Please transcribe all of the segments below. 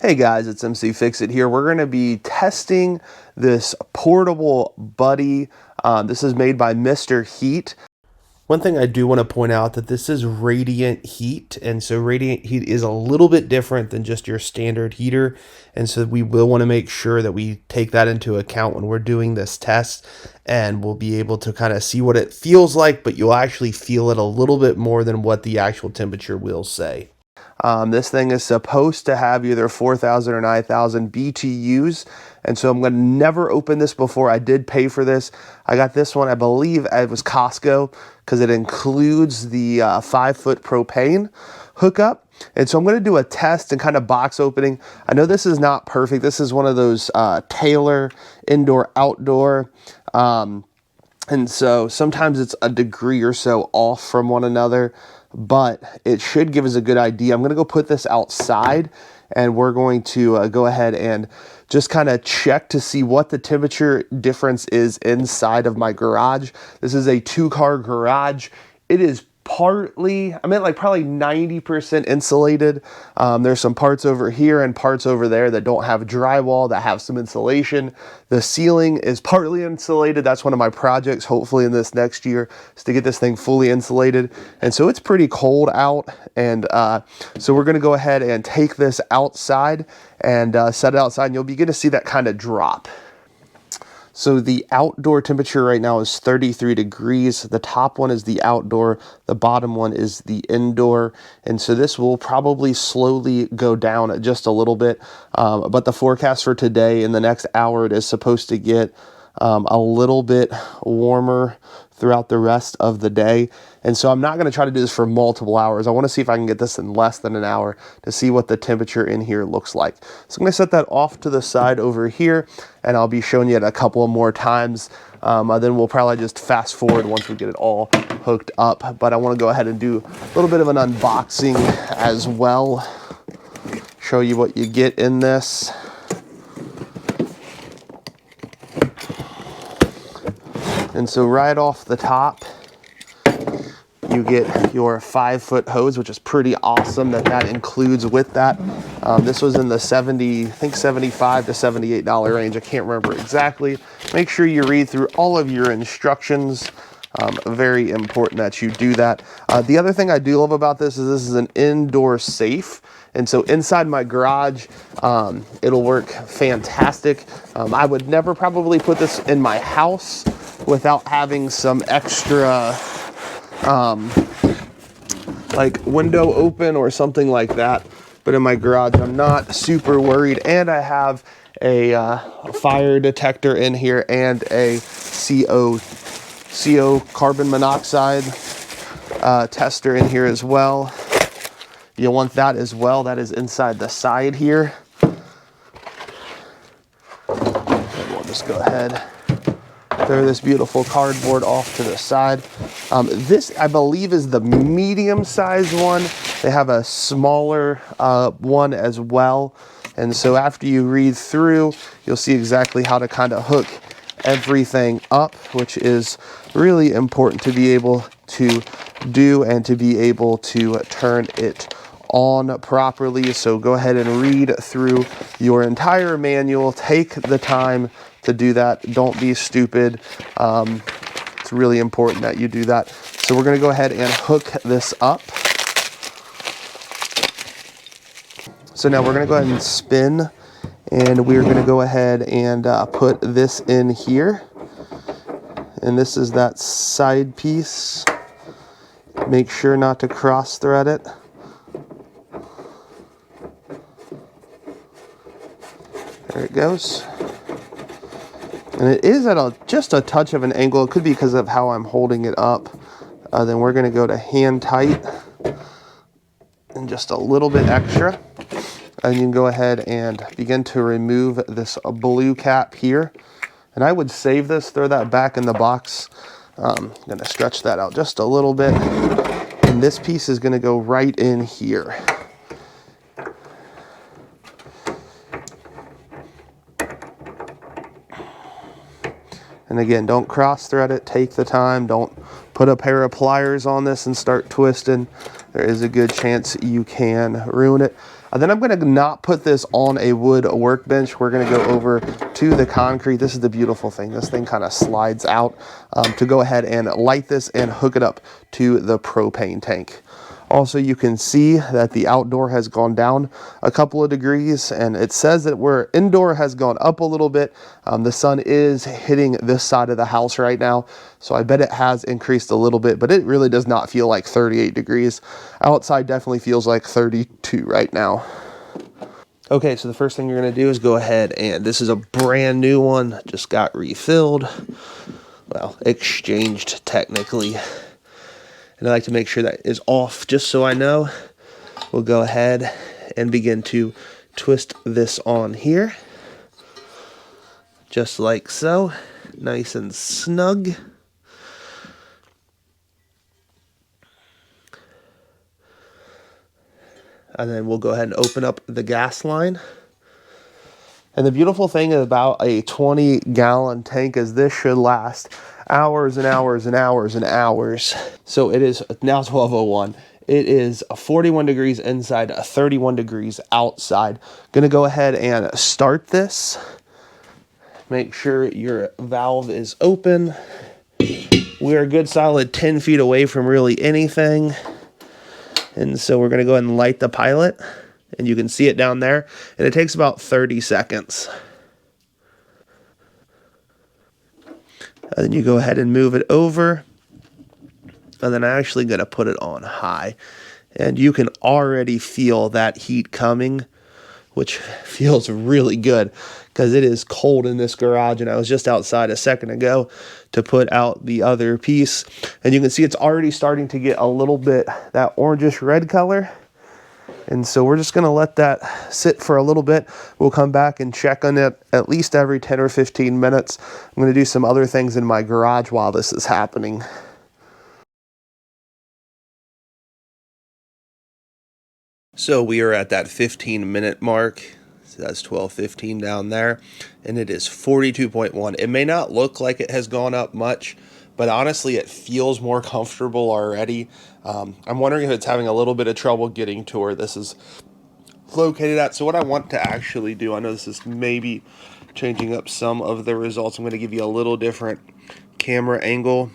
Hey guys, it's MC Fix It here. We're going to be testing this portable buddy. This is made by Mr. Heat. One thing I do want to point out that this is radiant heat, and so radiant heat is a little bit different than just your standard heater, and so we will want to make sure that we take that into account when we're doing this test, and we'll be able to kind of see what it feels like, but you'll actually feel it a little bit more than what the actual temperature will say. This thing is supposed to have either 4,000 or 9,000 BTUs, and so I'm going to never open this before. I did pay for this. I got this one, I believe it was Costco, because it includes the 5-foot propane hookup. And so I'm going to do a test and kind of box opening. I know this is not perfect. This is one of those Taylor indoor-outdoor. And so sometimes it's a degree or so off from one another, but it should give us a good idea. I'm going to go put this outside, and we're going to go ahead and just kind of check to see what the temperature difference is inside of my garage. This is a 2-car garage. It is partly, I meant like probably 90% insulated. There's some parts over here and parts over there that don't have drywall, that have some insulation. The ceiling is partly insulated. That's one of my projects, hopefully in this next year, is to get this thing fully insulated. And so it's pretty cold out. And so we're going to go ahead and take this outside and set it outside, and you'll begin to see that kind of drop. So the outdoor temperature right now is 33 degrees. The top one is the outdoor. The bottom one is the indoor. And so this will probably slowly go down just a little bit. But the forecast for today, in the next hour, it is supposed to get a little bit warmer throughout the rest of the day. And so I'm not going to try to do this for multiple hours. I want to see if I can get this in less than an hour to see what the temperature in here looks like. So I'm going to set that off to the side over here, and I'll be showing you it a couple of more times. Then we'll probably just fast forward once we get it all hooked up. But I want to go ahead and do a little bit of an unboxing as well. Show you what you get in this. And so right off the top, you get your 5-foot hose, which is pretty awesome that includes with that. This was in the $75 to $78 range. I can't remember exactly. Make sure you read through all of your instructions. Very important that you do that. The other thing I do love about this is an indoor safe. And so inside my garage, it'll work fantastic. I would never probably put this in my house without having some extra like window open or something like that. But in my garage, I'm not super worried. And I have a fire detector in here and a CO carbon monoxide tester in here as well. You'll want that as well. That is inside the side here. And we'll just go ahead, throw this beautiful cardboard off to the side. This, I believe, is the medium-sized one. They have a smaller one as well. And so after you read through, you'll see exactly how to kind of hook everything up, which is really important to be able to do and to be able to turn it on properly. So go ahead and read through your entire manual. Take the time to do that. Don't be stupid. It's really important that you do that. So we're going to go ahead and hook this up. So now we're going to go ahead and spin, and we're going to go ahead and put this in here. And this is that side piece. Make sure not to cross thread it. There it goes. And it is at just a touch of an angle. It could be because of how I'm holding it up. Then we're going to go to hand tight and just a little bit extra. And you can go ahead and begin to remove this blue cap here. And I would save this, throw that back in the box. I'm going to stretch that out just a little bit. And this piece is going to go right in here. And again, don't cross thread it, take the time, don't put a pair of pliers on this and start twisting. There is a good chance you can ruin it. And then I'm going to not put this on a wood workbench. We're going to go over to the concrete. This is the beautiful thing. This thing kind of slides out to go ahead and light this and hook it up to the propane tank. Also, you can see that the outdoor has gone down a couple of degrees, and it says that where indoor has gone up a little bit. The sun is hitting this side of the house right now, so I bet it has increased a little bit, but it really does not feel like 38 degrees. Outside definitely feels like 32 right now. Okay, so the first thing you're going to do is go ahead and this is a brand new one, just got refilled. Well, exchanged technically. And I like to make sure that is off just so I know. We'll go ahead and begin to twist this on here. Just like so. Nice and snug. And then we'll go ahead and open up the gas line. And the beautiful thing about a 20-gallon tank is this should last hours and hours and hours and hours. So it is now 12:01. It is 41 degrees inside, 31 degrees outside. Gonna go ahead and start this. Make sure your valve is open. We're a good solid 10 feet away from really anything. And so we're gonna go ahead and light the pilot. And you can see it down there, and it takes about 30 seconds. And then you go ahead and move it over, and then I'm actually going to put it on high. And you can already feel that heat coming, which feels really good because it is cold in this garage, and I was just outside a second ago to put out the other piece. And you can see it's already starting to get a little bit that orangish red color. And so we're just going to let that sit for a little bit. We'll come back and check on it at least every 10 or 15 minutes. I'm going to do some other things in my garage while this is happening. So we are at that 15-minute mark. So that's 12:15 down there. And it is 42.1. It may not look like it has gone up much, but honestly, it feels more comfortable already. I'm wondering if it's having a little bit of trouble getting to where this is located at. So what I want to actually do, I know this is maybe changing up some of the results. I'm going to give you a little different camera angle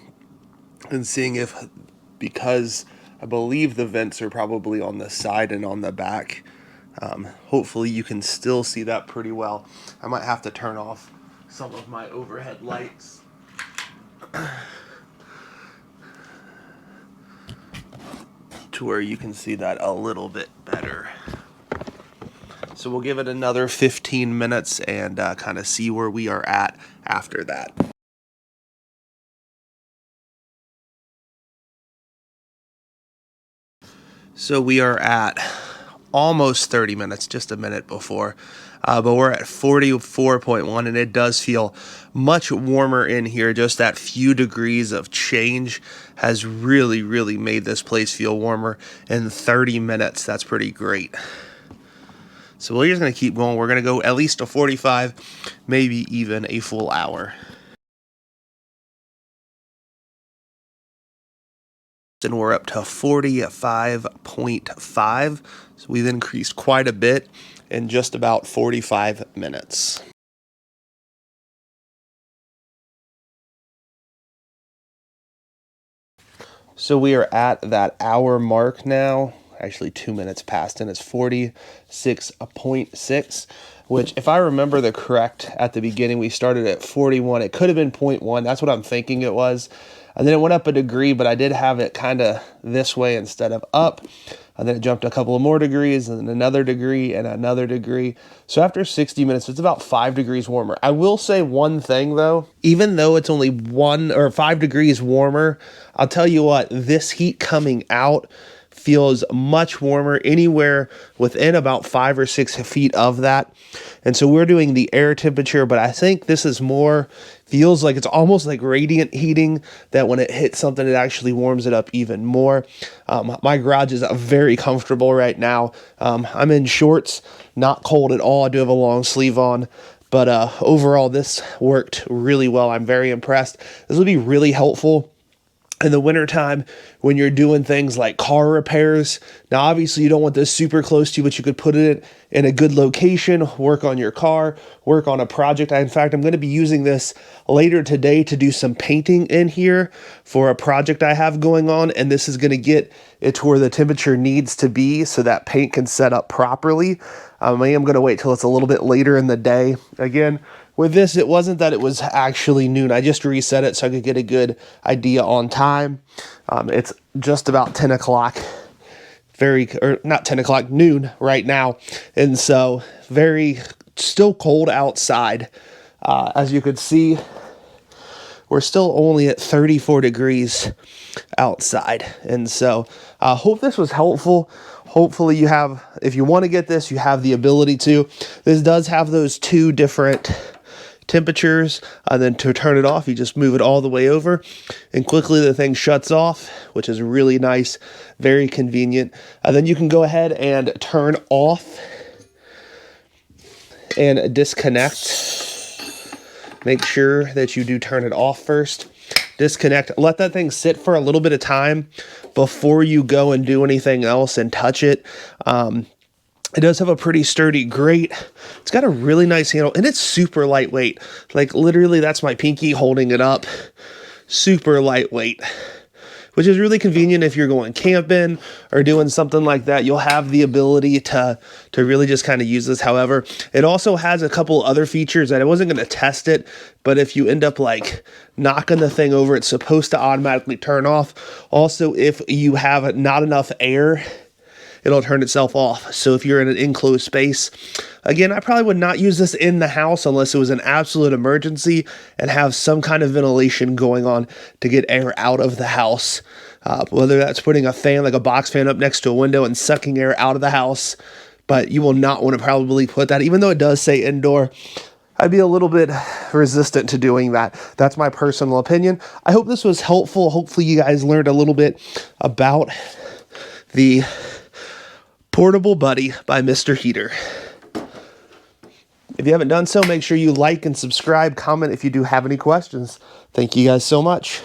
and seeing if, because I believe the vents are probably on the side and on the back, hopefully you can still see that pretty well. I might have to turn off some of my overhead lights. To where you can see that a little bit better. So we'll give it another 15 minutes and kind of see where we are at after that. So we are at almost 30 minutes, just a minute before, but we're at 44.1, and it does feel much warmer in here. Just that few degrees of change has really, really made this place feel warmer in 30 minutes. That's pretty great. So we're just going to keep going. We're going to go at least to 45, maybe even a full hour. And we're up to 45.5. So we've increased quite a bit in just about 45 minutes. So we are at that hour mark now. Actually 2 minutes past, and it's 46.6, which, if I remember the correct at the beginning, we started at 41. It could have been 0.1. That's what I'm thinking it was. And then it went up a degree, but I did have it kind of this way instead of up. And then it jumped a couple of more degrees, and then another degree and another degree. So after 60 minutes, it's about 5 degrees warmer. I will say one thing though, even though it's only 1 or 5 degrees warmer, I'll tell you what, this heat coming out feels much warmer, anywhere within about 5 or 6 feet of that. And so we're doing the air temperature, but I think this is more, feels like it's almost like radiant heating, that when it hits something, it actually warms it up even more. My garage is very comfortable right now. I'm in shorts, not cold at all. I do have a long sleeve on. But overall, this worked really well. I'm very impressed. This will be really helpful in the wintertime when you're doing things like car repairs. Now, obviously, you don't want this super close to you, but you could put it in a good location, work on your car, work on a project. In fact, I'm going to be using this later today to do some painting in here for a project I have going on, and this is going to get it to where the temperature needs to be so that paint can set up properly. I am going to wait till it's a little bit later in the day. Again, with this, it wasn't that it was actually noon. I just reset it so I could get a good idea on time. It's just about 10 o'clock, or not 10 o'clock, noon right now. And so still cold outside. As you could see, we're still only at 34 degrees outside. And so I hope this was helpful. Hopefully if you want to get this, you have the ability to. This does have those two different temperatures, and then to turn it off, you just move it all the way over, and quickly the thing shuts off, which is really nice, very convenient. And then you can go ahead and turn off and disconnect. Make sure that you do turn it off first. Disconnect, let that thing sit for a little bit of time before you go and do anything else and touch it. It does have a pretty sturdy grate. It's got a really nice handle, and it's super lightweight. Like, literally, that's my pinky holding it up. Super lightweight, which is really convenient if you're going camping or doing something like that. You'll have the ability to really just kind of use this. However, it also has a couple other features that I wasn't going to test it, but if you end up like knocking the thing over, it's supposed to automatically turn off. Also, if you have not enough air, it'll turn itself off. So if you're in an enclosed space, again, I probably would not use this in the house unless it was an absolute emergency and have some kind of ventilation going on to get air out of the house. Whether that's putting a fan, like a box fan, up next to a window and sucking air out of the house. But you will not want to probably put that, even though it does say indoor. I'd be a little bit resistant to doing that. That's my personal opinion. I hope this was helpful. Hopefully you guys learned a little bit about the Portable Buddy by Mr. Heater. If you haven't done so, make sure you like and subscribe, comment if you do have any questions. Thank you guys so much.